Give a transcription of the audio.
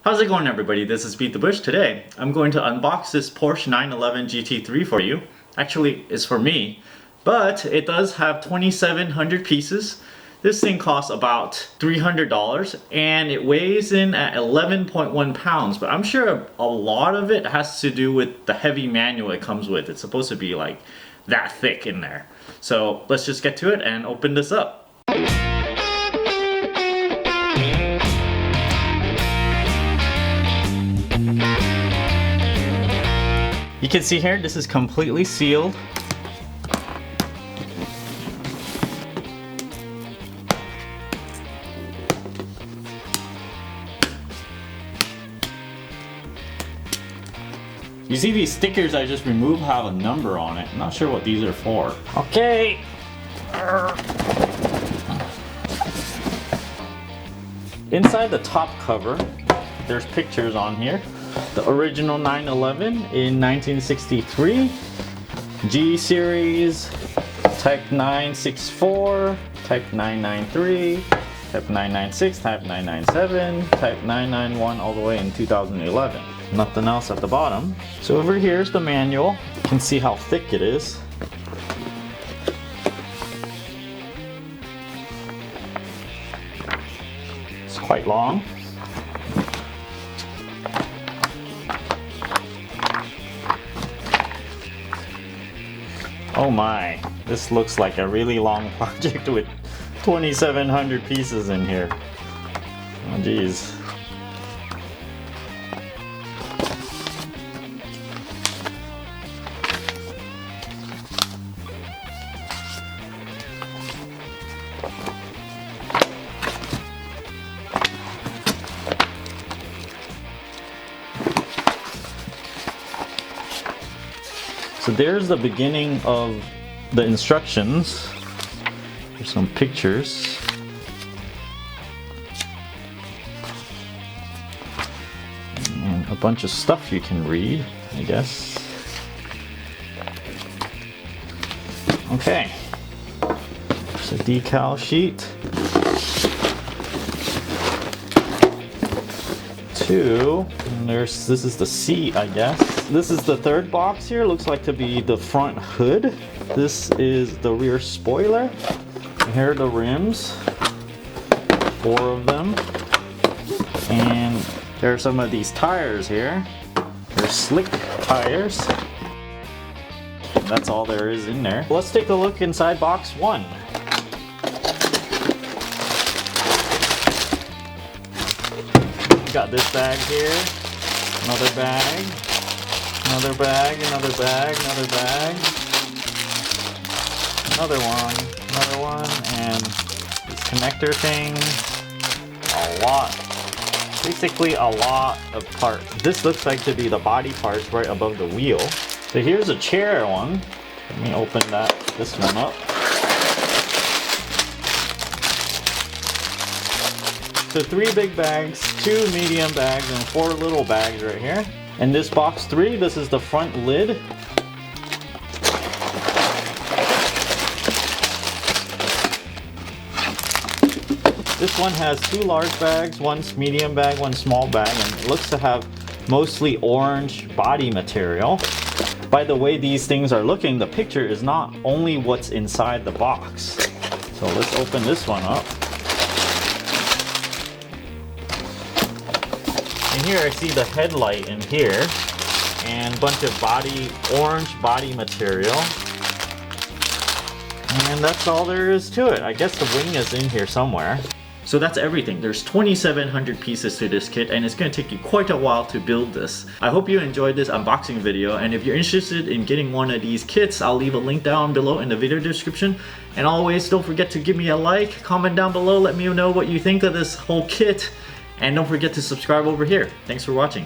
How's it going, everybody? This is BeatTheBush. Today I'm going to unbox this Porsche 911 GT3 for you. Actually, it's for me, but it does have 2,700 pieces. This thing costs about $300 and it weighs in at 11.1 pounds, but I'm sure a lot of it has to do with the heavy manual it comes with. It's supposed to be like that thick in there. So let's just get to it and open this up. You can see here, this is completely sealed. You see these stickers I just removed have a number on it. I'm not sure what these are for. Okay. Inside the top cover, there's pictures on here. The original 911 in 1963, G series, Type 964, Type 993, Type 996, Type 997, Type 991, all the way in 2011. Nothing else at the bottom. So over here is the manual. You can see how thick it is. It's quite long. Oh my, this looks like a really long project with 2,700 pieces in here. Oh geez. So there's the beginning of the instructions. There's some pictures. And a bunch of stuff you can read, I guess. Okay. There's a decal sheet. And this is the seat, I guess. This is the third box here. Looks like to be the front hood. This is the rear spoiler. And here are the rims. 4 of them. And there are some of these tires here. They're slick tires. And that's all there is in there. Let's take a look inside box 1. Got this bag here, another bag, another bag, another bag, another bag, another one, and this connector thing. A lot, basically a lot of parts. This looks like to be the body parts right above the wheel. So here's a chair one. Let me open this one up. So 3 big bags, 2 medium bags, and 4 little bags right here. And this box 3, this is the front lid. This one has 2 large bags, 1 medium bag, 1 small bag, and it looks to have mostly orange body material. By the way these things are looking, the picture is not only what's inside the box. So let's open this one up. And here I see the headlight in here and a bunch of orange body material. And that's all there is to it. I guess the wing is in here somewhere. So that's everything. There's 2,700 pieces to this kit and it's going to take you quite a while to build this. I hope you enjoyed this unboxing video, and if you're interested in getting one of these kits, I'll leave a link down below in the video description. And always don't forget to give me a like, comment down below, let me know what you think of this whole kit. And don't forget to subscribe over here. Thanks for watching.